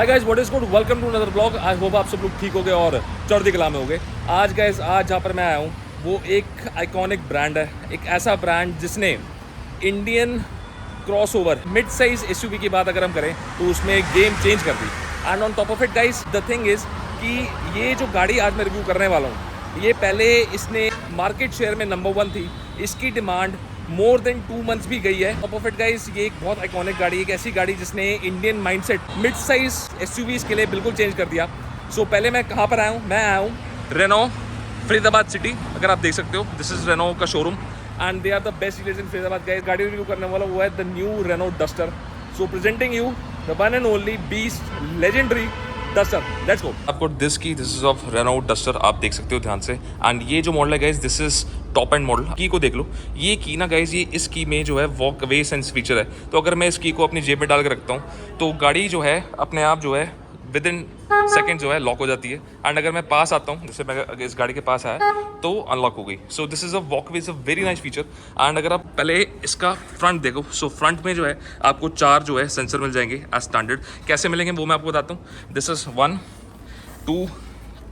Hi guys, what is good, welcome to another blog. I hope आप सब लोग ठीक हो गए और चढ़ती कला में हो गए। आज गाइस, आज जहाँ पर मैं आया हूँ वो एक आइकॉनिक ब्रांड है, एक ऐसा ब्रांड जिसने Indian crossover mid size SUV की बात अगर हम करें तो उसमें गेम चेंज कर दी। And on top of it guys, the thing is कि ये जो गाड़ी आज मैं रिव्यू करने वाला हूँ, ये पहले इसने मार्केट शेयर में नंबर 1 थी। इसकी डिमांड मोर देन 2 मंथ्स भी गई है। टॉप ऑफ इट गाइस, ये एक बहुत आइकॉनिक गाड़ी है, एक ऐसी गाड़ी जिसने Indian mindset mid size SUVs के लिए बिल्कुल चेंज कर दिया। सो पहले मैं कहाँ पर आया हूँ, मैं आया हूँ रेनो फरीदाबाद सिटी। अगर आप देख सकते हो, दिस इज रेनो का showroom and they are the best dealers in Faridabad. Guys, गाड़ी रिव्यू करने वाला वो है the new Renault Duster. So presenting you the one and only beast legendary Duster. Let's go. आपको this is of Renault Duster, आप देख सकते हो ध्यान से। एंड ये जो मॉडल है guys, this is top and model. की को देख लो, ये की ना गाइस, ये इस की में जो है वॉक अवे सेंस फीचर है। तो अगर मैं इस की को अपनी जेब में डाल के रखता हूँ तो गाड़ी जो है अपने आप जो है विद इन सेकेंड जो है लॉक हो जाती है। एंड अगर मैं पास आता हूँ, जैसे मैं अगर इस गाड़ी के पास आया तो अनलॉक हो गई। सो this is a walkway, is a very nice feature. And अगर आप पहले इसका फ्रंट देखो, सो फ्रंट में जो है आपको 4 जो है सेंसर मिल जाएंगे एज स्टैंडर्ड। कैसे मिलेंगे वो मैं आपको बताता हूँ। दिस इज 1, 2,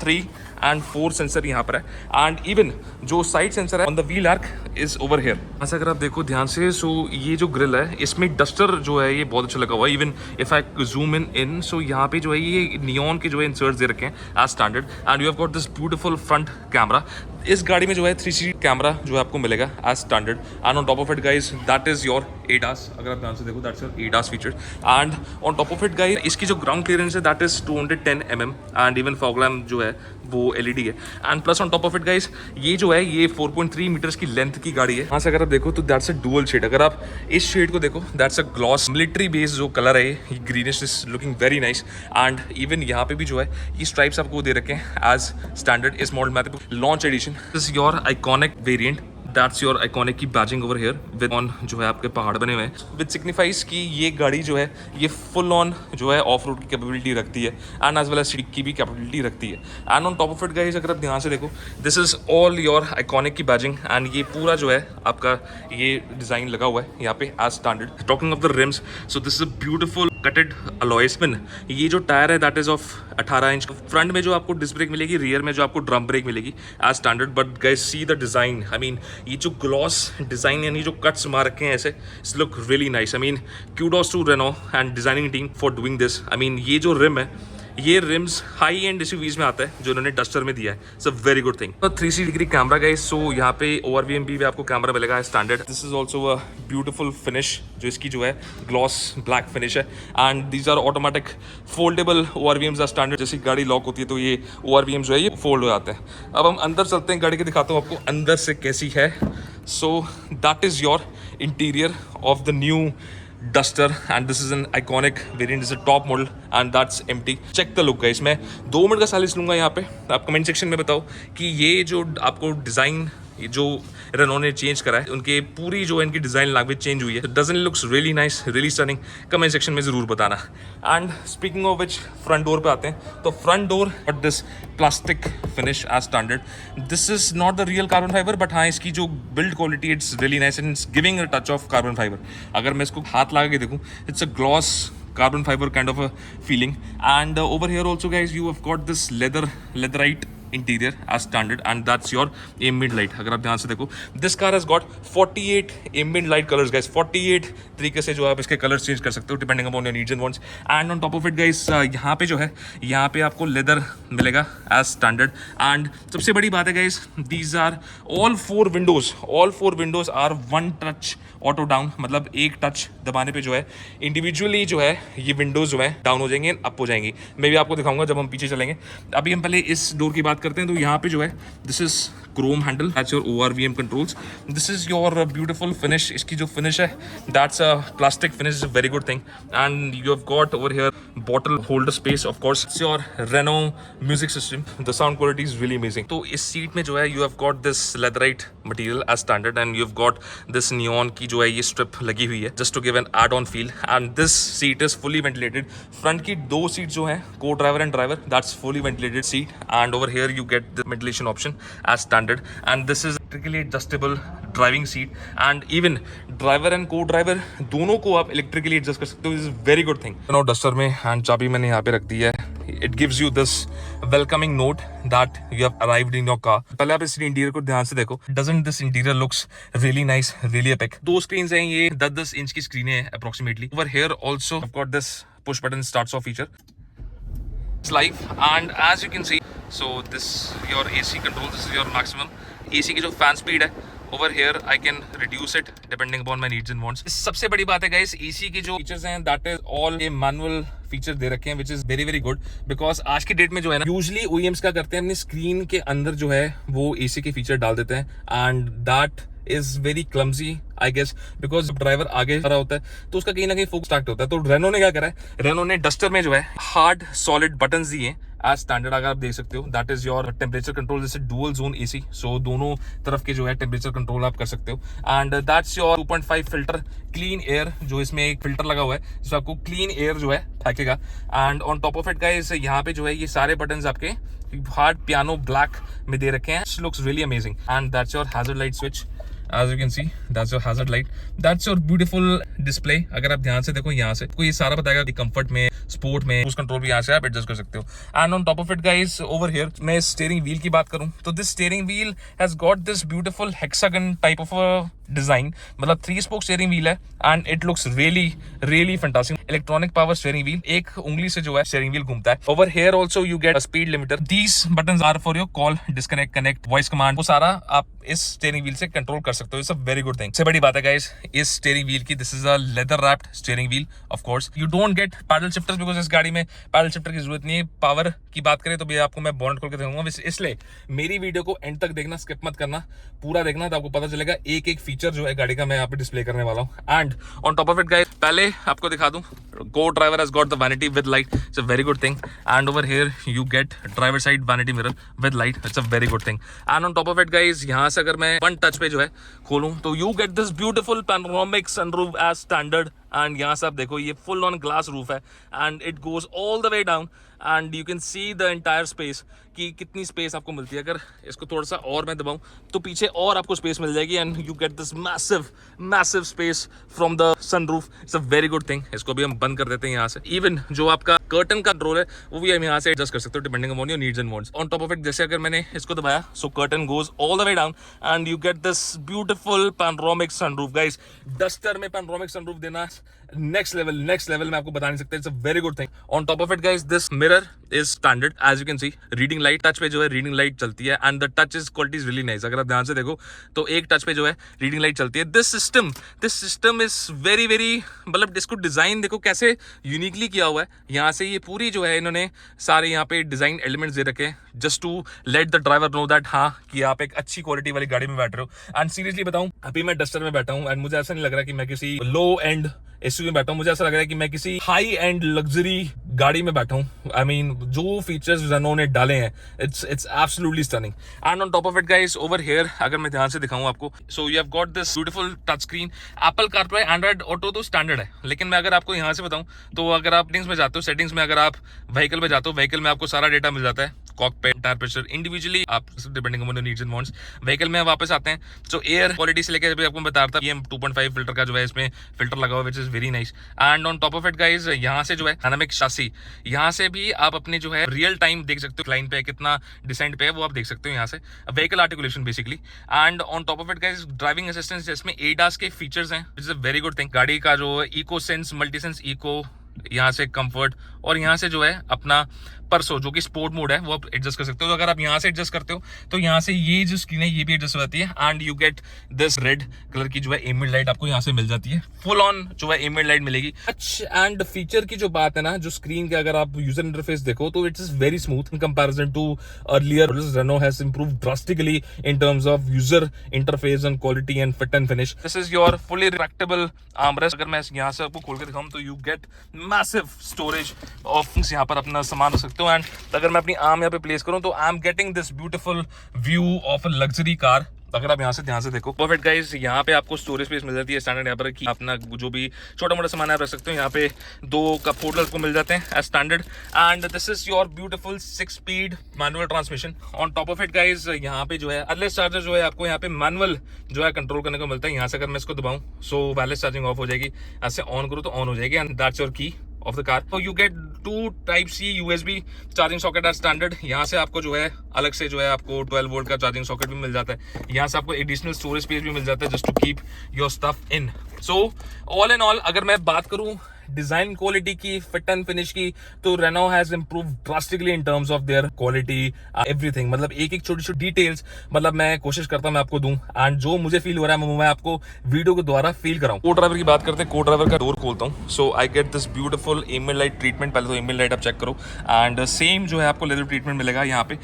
3 एंड 4 सेंसर यहाँ पर है। एंड इवन जो साइड सेंसर है on the wheel arc is over here. ऐसा अगर आप देखो ध्यान से, सो ये जो ग्रिल है इसमें डस्टर जो है ये बहुत अच्छा लगा हुआ है। Even if I zoom in so यहाँ पे जो है ये नियॉन के जो है इंसर्ट्स दे रखे हैं as standard. And you have got this beautiful front camera. इस गाड़ी में जो है 360 कैमरा जो है आपको मिलेगा as standard. And on top of it guys, that is your ADAS। अगर आप ध्यान से देखो, that's your ADAS feature. And on top of it guys, इसकी जो ग्राउंड क्लियरेंस है that is 210 mm। And even fog lamp जो है वो LED है। And plus on top of it guys, ये जो है ये 4.3 मीटर्स की लेंथ की गाड़ी है। यहाँ से अगर आप देखो तो दैट्स अ डुअल शेड। अगर आप इस शेड को देखो, that's a gloss military base जो कलर है, ये greenish is looking very nice. And even यहाँ पे भी जो है ये स्ट्राइप्स आपको दे रखे हैं एज स्टैंडर्ड। इस मॉडल में launch edition, this your iconic variant, that's your iconic की badging over here with on जो है आपके पहाड़ बने हुए हैं, विद सिग्निफाइज कि ये गाड़ी जो है ये फुल ऑन जो है ऑफ रोड की कैपेबिलिटी रखती है and as well as city की भी कैपेबिलिटी रखती है। And on top of it guys, अगर आप ध्यान से देखो, this is all your iconic की बैजिंग। एंड ये पूरा जो है आपका ये डिजाइन लगा हुआ है यहाँ पे as standard. Talking of the rims, so this is a beautiful cutted alloy spin. ये जो टायर है that is of 18 inch. Front में जो आपको डिस्क ब्रेक मिलेगी, रियर में जो आपको ड्रम ब्रेक मिलेगी as standard. But guys see the design, I mean ये जो ग्लॉस डिजाइन यानी जो कट्स मार रखे हैं ऐसे, it's look really nice. I mean kudos to Renault and designing team for doing this. I mean ये जो रिम है, ये रिम्स हाई एंड एसयूवीज में आता है जो इन्होंने डस्टर में दिया है। It's a very good thing. 360 degree camera guys, so यहाँ पे ORVMP भी आपको कैमरा मिलेगा standard. This is also a beautiful finish, जो इसकी जो है ग्लॉस ब्लैक फिनिश है। And these are automatic foldable ORVMs are standard. जैसी गाड़ी लॉक होती है तो ये ORVM जो है ये फोल्ड हो जाते हैं। अब हम अंदर चलते हैं, गाड़ी के दिखाता हूँ आपको अंदर से कैसी है। So that is your interior of the new Duster and this is an iconic variant, is a top model and that's empty. Check the look guys। मैं 2 मिनट का साइलेंस लूँगा यहाँ पे। आप कमेंट सेक्शन में बताओ कि ये जो आपको डिज़ाइन जो रेनो ने चेंज करा है, उनके पूरी जो इनकी डिज़ाइन लैंग्वेज चेंज हुई है, doesn't looks really nice, really stunning. Comment section में ज़रूर बताना। And speaking of which, front door पे आते हैं। तो front door but this plastic finish as standard. This is not the real carbon fibre, but हाँ इसकी जो build quality it's really nice and it's giving a touch of carbon fibre. अगर मैं इसको हाथ लगा के देखूँ, it's a gloss carbon fiber kind of a feeling. And over here also guys, you have got this leatherite interior as standard and that's your ambient light। अगर आप ध्यान से देखो, this car has got 48 ambient light colors guys। 48 तरीके से जो आप इसके कलर्स चेंज कर सकते हो depending upon your needs and wants. And on top of it guys, यहाँ पे जो है यहाँ पे आपको लेदर मिलेगा एज स्टैंडर्ड। एंड सबसे बड़ी बात है guys, these are all 4 windows are 1 touch auto down. मतलब एक टच दबाने पे जो है इंडिविजुअली जो है ये विंडोज जो है डाउन हो जाएंगे, अप हो जाएंगी। मैं भी आपको दिखाऊंगा जब हम पीछे चलेंगे। अभी हम पहले इस डोर की बात करते हैं। तो यहाँ पे जो है this is chrome handle, that's your ORVM controls. This is your beautiful finish. इसकी जो फिनिश है that's a plastic finish, is a very good thing. And you have got over here bottle holder space, of course it's your Renault music system. The sound quality is really amazing. तो इस seat में जो है you have got this leatherette material as standard and you have got this neon की जो है ये strip लगी हुई है just to give an add on feel. And this seat is fully ventilated. Front की 2 सीट जो है co-driver and driver, that's fully ventilated seat. And over here you get the ventilation option as standard and this is electrically adjustable driving seat and even driver and co-driver दोनों को आप electrically adjust कर सकते हो. This is very good thing. No Duster में and चाबी मैंने यहाँ पे रख दी है. It gives you this welcoming note that you have arrived in your car. पहले आप इस इंटीरियर को ध्यान से देखो. Doesn't this interior looks really nice, really epic. 2 screen हैं, ये 10-10 इंच की स्क्रीन है approximately. Over here also got this push button starts of feature. It's live and as you can see, so this your AC control, this is your maximum AC की जो fan speed है. Over here I can reduce it depending upon my needs and wants. सबसे बड़ी बात है guys, AC की जो features हैं that is all a manual feature दे रखे हैं which is very very good because आज की डेट में जो है ना usually OEMs क्या करते हैं अपनी स्क्रीन के अंदर जो है वो AC के फीचर डाल देते हैं and that is very clumsy I guess because driver आगे जा रहा होता है तो उसका कहीं ना कहीं फोकस डिस्ट्रैक्ट होता है. तो रेनो ने क्या करा है, रेनो ने डस्टर में जो है हार्ड सॉलिड बटन्स दिए एज स्टैंडर्ड. अगर आप देख सकते हो that is your temperature control, जैसे डुअल जोन एसी, सो दोनों तरफ के जो है टेम्परेचर कंट्रोल आप कर सकते हो. And that's your 2.5 filter clean air, जो इसमें एक फिल्टर लगा हुआ है जिसमें आपको क्लीन एयर जो है फेंकेगा. And on top of it guys यहाँ पे जो है ये सारे बटन्स आपके हार्ड पियानो ब्लैक में दे रखे हैं. Looks really amazing. And that's your hazard light switch. As you can see, that's your hazard light. That's your beautiful display. अगर आप ध्यान से देखो यहाँ से आपको ये सारा बताएगा कि कंफर्ट में, स्पोर्ट में, क्रूज कंट्रोल भी यहाँ से आप एडजस्ट कर सकते हो. And on top of it guys over here मैं स्टीयरिंग व्हील की बात करूँ तो this steering wheel has got this beautiful hexagon type of design. मतलब 3 स्पोक स्टीयरिंग व्हील है and it looks really really fantastic. Electronic power steering wheel, एक उंगली से जो है स्टीयरिंग व्हील घूमता है. Over here also you get a speed limiter. These buttons are for your call, disconnect, connect, voice command, वो सारा आप इस स्टीयरिंग व्हील से कंट्रोल कर सकते हो. It's a very good thing. सबसे बड़ी बात है गाइस इस स्टीयरिंग व्हील की, this is a leather wrapped steering wheel. Of course you don't get paddle shifters because इस गाड़ी में पैडल शिफ्टर की जरूरत नहीं है. पावर की बात करें तो भी आपको मैं बोनट खोल के दिखाऊंगा, इसलिए मेरी वीडियो को एंड तक देखना, स्किप मत करना, पूरा देखना तो आपको पता चलेगा एक एक फीचर जो है गाड़ी का मैं यहाँ पे डिस्प्ले करने वाला हूँ. And on top of it guys पहले आपको दिखा दूं, को driver has got the vanity with light. It's a very good thing. And over here you get driver side vanity mirror with light. It's a very good thing. And on top of it guys यहाँ से अगर मैं one touch पे जो है खोलूं तो you get this beautiful panoramic sunroof as standard. And यहाँ से आप देखो ये फुल ऑन ग्लास रूफ है and it goes all the way down and you can see the entire space कि कितनी स्पेस आपको मिलती है. अगर इसको थोड़ा सा और मैं दबाऊं तो पीछे और आपको स्पेस मिल जाएगी and you get this massive space from the sunroof. It's a very good thing. इसको भी हम बंद कर देते हैं यहाँ से. इवन जो आपका कर्टन का कंट्रोल है वो भी हम यहाँ से एडजस्ट कर सकते हो depending upon your needs and wants. On top of it जैसे अगर मैंने इसको दबाया so curtain goes all the way down and you get this beautiful panoramic sunroof. Guys Duster में पैनोरामिक सनरूफ देना नेक्स्ट लेवल मैं आपको बता नहीं सकता. It's a very good thing. On top of it guys this mirror is standard. As you can see reading light, touch पे जो है रीडिंग लाइट चलती है and the touch is quality is really nice. अगर आप ध्यान से देखो तो एक टच पे जो है रीडिंग लाइट चलती है. This system is very very, मतलब इसको डिजाइन देखो कैसे यूनिकली किया हुआ है. यहाँ से ये पूरी जो है इन्होंने सारे यहाँ पे डिजाइन एलिमेंट्स दे रखे हैं just to let the driver know that हाँ कि आप एक अच्छी क्वालिटी वाली गाड़ी में बैठ रहे हो. एंड सीरियसली बताऊं अभी मैं डस्टर में बैठा हूँ एंड मुझे ऐसा नहीं लग रहा कि मैं किसी लो एंड एसयूवी में बैठा हूँ. मुझे ऐसा लग रहा है कि मैं किसी हाई एंड लग्जरी गाड़ी में बैठा हूँ. आई मीन जो फीचर्स रेनो ने डाले हैं it's absolutely stunning. And on top of it guys over here अगर मैं ध्यान से दिखाऊं आपको so you have got this beautiful touch screen. Apple CarPlay, Android auto तो स्टैंडर्ड है, लेकिन मैं अगर आपको यहाँ से बताऊं तो अगर आप सेटिंग्स में जाते हो, सेटिंग्स में अगर आप व्हीकल में जाते हो, व्हीकल में आपको सारा डेटा मिल जाता है. कॉकपिट, टायर प्रेशर इंडिविजुअली आप depending on your needs and wants. Vehicle में वापस आते हैं तो एयर क्वालिटी से लेकर आपको बता रहा था ये 2.5 फिल्टर का जो है इसमें फिल्टर लगा हुआ है which is very nice. And on top of it guys यहाँ से जो है डायनामिक शासी, यहाँ से भी आप अपने जो है रियल टाइम देख सकते हो लाइन पे कितना डिसेंट पे है वो आप देख सकते हो यहाँ से. Vehicle articulation basically. And on top of it guys driving assistance जिसमें एडास के फीचर्स हैं which is a very good thing. गाड़ी का जो eco sense, multi sense eco, यहाँ से कंफर्ट और यहाँ से जो है अपना परसो जो कि स्पोर्ट मोड है वो आप एडजस्ट कर सकते हो. तो अगर आप यहाँ से एडजस्ट करते हो तो यहाँ से ये जो स्क्रीन है ये भी एडजस्ट हो जाती है and you get this red colour की जो है एम्बिएंट लाइट आपको यहाँ से मिल जाती है. फुल ऑन जो है एम्बिएंट लाइट मिलेगी. टच एंड फीचर की जो बात है ना, जो स्क्रीन के अगर आप यूजर इंटरफेस देखो तो it is very smooth in comparison to earlier. Renault has improved drastically in terms of user interface and quality and fit and finish. This is your fully retractable armrest. अगर मैं यहाँ से आपको खोल के दिखाऊं तो you get massive storage of यहाँ पर अपना सामान रख सकते हो. एंड अगर मैं अपनी आर्म यहाँ पे प्लेस करूं तो I am getting this beautiful view of a luxury car अगर आप यहाँ से ध्यान से देखो, परफेक्ट गाइस, यहाँ पे आपको स्टोरेज स्पेस मिल जाती है स्टैंडर्ड, यहाँ पर कि अपना जो भी छोटा मोटा सामान आप रख सकते हो। यहाँ पे 2 कप होल्डर को मिल जाते हैं as standard, and this is your beautiful 6 speed manual transmission. On top of it guys, यहाँ पे जो है वायरलेस चार्जर जो है आपको यहाँ पे मैनुअल जो है कंट्रोल करने को मिलता है। यहाँ से अगर मैं इसको दबाऊं सो वायरलेस चार्जिंग ऑफ हो जाएगी, ऐसे ऑन करो तो ऑन हो जाएगी, and that's your key of the car. तो you get 2 Type-C USB charging socket as standard. यहाँ से आपको जो है अलग से जो है आपको 12 वोल्ट का चार्जिंग सॉकेट भी मिल जाता है। यहाँ से आपको एडिशनल स्टोरेज स्पेस भी मिल जाता है just to keep your stuff in. So all in all अगर मैं बात करूँ डिजाइन क्वालिटी की, फिट एंड फिनिश की, तो Renault has improved drastically in terms of their quality, everything. मतलब एक एक छोटी छोटी डिटेल्स मतलब मैं कोशिश करता हूं मैं आपको दूं, एंड जो मुझे फील हो रहा है मैं आपको वीडियो के द्वारा फील कराऊं। को ड्राइवर की बात करते हैं, को ड्राइवर का डोर खोलता हूं, so I get this beautiful ambient light treatment. पहले तो एम्बिएंट लाइट आप चेक करो, एंड सेम जो है आपको लेदर ट्रीटमेंट मिलेगा। यहाँ पे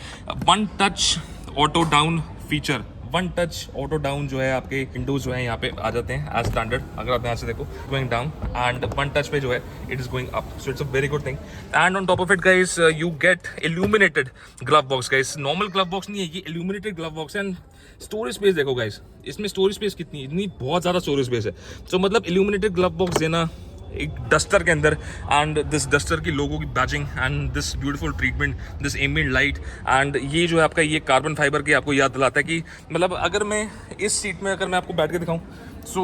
1 touch auto down feature, 1 touch auto down जो है आपके विंडोज जो है यहाँ पे आ जाते हैं एज स्टैंडर्ड। अगर आप यहाँ से देखो गोइंग डाउन, एंड 1 टच पे जो है it is going up, so it's a very good thing. And on top of it guys you get illuminated glove box guys. Normal glove box नहीं है ये, illuminated glove box. And storage space देखो guys, इसमें storage space कितनी, इतनी बहुत ज़्यादा storage space है। सो मतलब इल्यूमिनेटेड ग्लव बॉक्स देना एक डस्टर के अंदर, एंड दिस डस्टर की लोगो की badging, and this beautiful treatment, this ambient light, and ये जो है आपका ये कार्बन फाइबर की आपको याद दिलाता है कि मतलब अगर मैं इस सीट में अगर मैं आपको बैठ के दिखाऊं, so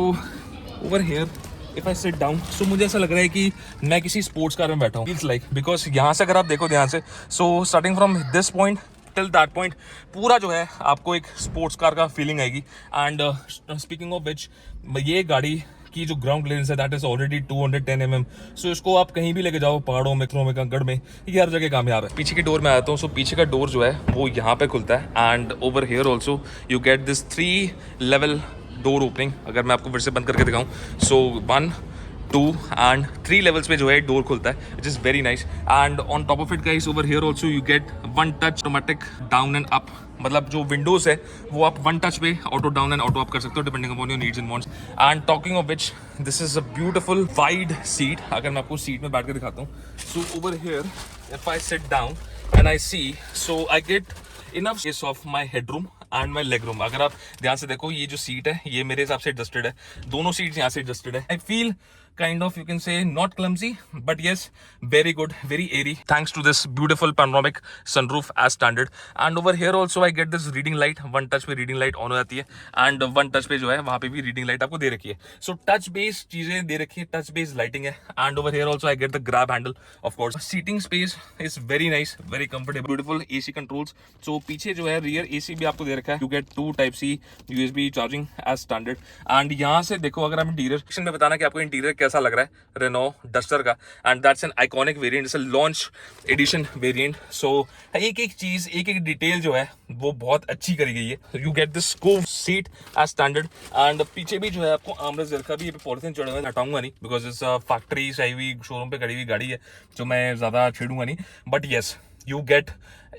over here if I sit down, so मुझे ऐसा लग रहा है कि मैं किसी स्पोर्ट्स कार में बैठा हूँ, फील्स लाइक, बिकॉज यहाँ से अगर आप देखो ध्यान से, so starting from this point till that point पूरा जो है आपको एक स्पोर्ट्स कार का फीलिंग आएगी। एंड स्पीकिंग ऑफ विच, ये गाड़ी की जो ग्राउंड क्लियरेंस है दैट इज ऑलरेडी 210 mm। सो इसको आप कहीं भी लेके जाओ, पहाड़ों में, में, कंकड़ में, ये हर जगह कामयाब है। पीछे की डोर में आता हूँ, सो पीछे का डोर जो है वो यहाँ पे खुलता है, and over here also you get this 3 level door opening. अगर मैं आपको फिर से बंद करके दिखाऊँ, सो 1 2 एंड 3 लेवल्स पे जो है डोर खुलता है, which is very nice. And on top of it guys over here also you gate 1 touch automatic down and up. मतलब जो विंडोज है वो आप 1 टच पे auto down and auto up कर सकते हो depending upon your needs and wants. And talking of which, this is a beautiful wide seat. अगर मैं आपको सीट में बैठ के दिखाता हूँ, सो over here if I sit down and I see, so I get enough space of my headroom and my leg room. अगर आप ध्यान से देखो, ये जो सीट है ये मेरे हिसाब से एडजस्टेड है, दोनों सीट्स यहाँ से एडजस्टेड है। I feel kind of, you can say, not clumsy, but yes, very good, very airy, thanks to this beautiful panoramic sunroof as standard. And over here also I get this reading light, 1 touch पे reading light on हो जाती है, and 1 touch पे जो है वहाँ पे भी reading light आपको दे रखी है। So touch based चीजें दे रखी है, touch based lighting है। And over here also I get the grab handle, of course. Seating space is very nice, very comfortable, beautiful AC controls. So पीछे जो है rear AC भी आपको दे रखा है। You get 2 Type-C USB charging as standard. And यहाँ से देखो, अगर आप इंटीरियर सेक्शन में बताना कि आपको इंटीरियर कैसा लग रहा है रेनो डस्टर का, and that's an iconic variant, it's a launch edition variant. So एक एक चीज, एक एक डिटेल जो है वो बहुत अच्छी करी गई है। You get this scoop seat as standard, and पीछे भी जो है आपको आर्मरेस्ट रखा भी, ये पॉलिथीन चढ़े हुए हटाऊंगा नहीं, बिकॉज इस फैक्ट्री से आई हुई शोरूम पे खड़ी हुई गाड़ी है जो मैं ज्यादा छेड़ूंगा नहीं। But yes, you get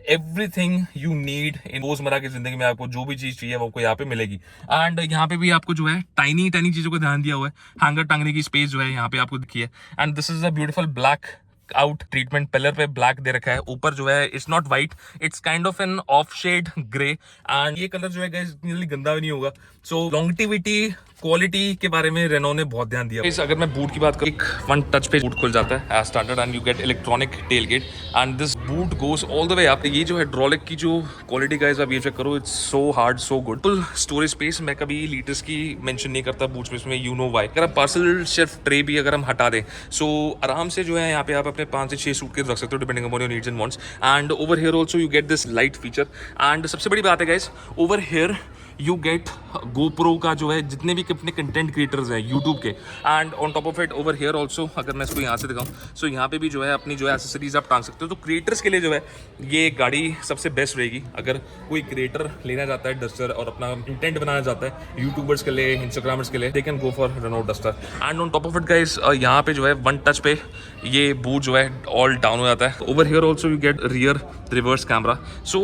everything you need in रोजमर्रा की जिंदगी में। आपको जो भी चीज चाहिए वो आपको यहाँ पे मिलेगी। एंड यहाँ पे भी आपको जो है टाइनी टाइनी चीजों का ध्यान दिया हुआ है। हैंगर टांगने की स्पेस जो है यहाँ पे आपको दिखी है। And this is a beautiful black out treatment, pillar पे ब्लैक दे रखा है। ऊपर जो है it's not white, it's kind of an off shade grey, and ये कलर जो है गाइस इतनी गंदा भी नहीं होगा। सो लॉन्गेटिविटी, क्वालिटी के बारे में रेनो ने बहुत ध्यान दिया। अगर मैं बूट की बात करूं, एक 1 टच पे बूट खुल जाता है as standard, and you get electronic tailgate, and this boot goes all the way up. ये जो हाइड्रोलिक की जो क्वालिटी गाइस आप ये चेक करो, it's so hard, so good. Full storage space, मैं कभी लीटर्स की मेंशन नहीं करता बूट स्पेस में, यू नो व्हाई। अगर आप पार्सल शेल्फ ट्रे भी अगर हम हटा दें, सो आराम से जो है यहाँ पे आप अपने 5 से 6 सूटकेस रख सकते हो depending upon your needs and wants. And over here also you get this light feature, and सबसे बड़ी बात है guys, over here you get GoPro का जो है जितने भी अपने कंटेंट क्रिएटर्स हैं यूट्यूब के, and on top of it over here also अगर मैं इसको यहाँ से दिखाऊँ, सो यहाँ पे भी जो है अपनी जो है एसेसरीज आप टांग सकते हो। तो क्रिएटर्स के लिए जो है ये गाड़ी सबसे बेस्ट रहेगी। अगर कोई क्रिएटर लेना चाहता है डस्टर और अपना कंटेंट बनाना चाहता है यूट्यूबर्स के लिए, इंस्टाग्रामर्स के लिए, they can go for Renault Duster. And on top of it guys, यहाँ पे जो है 1 टच पे ये बूट जो है ऑल डाउन हो जाता है। Over here also you get rear reverse camera. So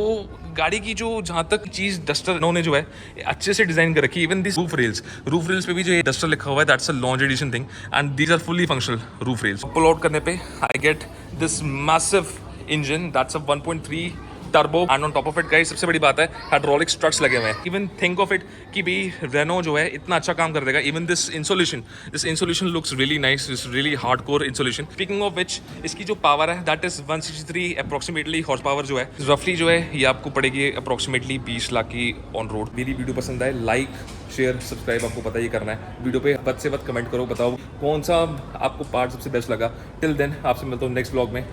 गाड़ी की जो जहाँ तक चीज़ डस्टर इन्होंने जो है अच्छे से डिजाइन कर रखी है। इवन दिस रूफ रेल्स पे भी जो डस्टर लिखा हुआ है, that's a launch edition thing, and these are fully functional roof rails. Pull out करने पे I get this massive engine, that's a 1.3 turbo and on top of it guys सबसे बड़ी बात है हाइड्रोलिक स्ट्रट्स लगे हुए हैं. इवन थिंक ऑफ इट कि भाई रेनो जो है इतना अच्छा काम कर देगा. Even this insulation looks really nice, this really hardcore insulation. Speaking of which, इसकी जो पावर है that is 163 approximately horse power जो है रफली जो है ये आपको पड़ेगी अप्रोक्सीमेटली 20 लाख की ऑन रोड. मेरी वीडियो पसंद आए लाइक शेयर सब्सक्राइब आपको पता ही करना है. वीडियो पे बद से बद कमेंट करो, बताओ कौन सा आपको पार्ट सबसे बेस्ट लगा. टिल देन आपसे मिलता हूँ नेक्स्ट व्लॉग में.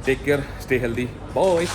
Take care, stay healthy, bye.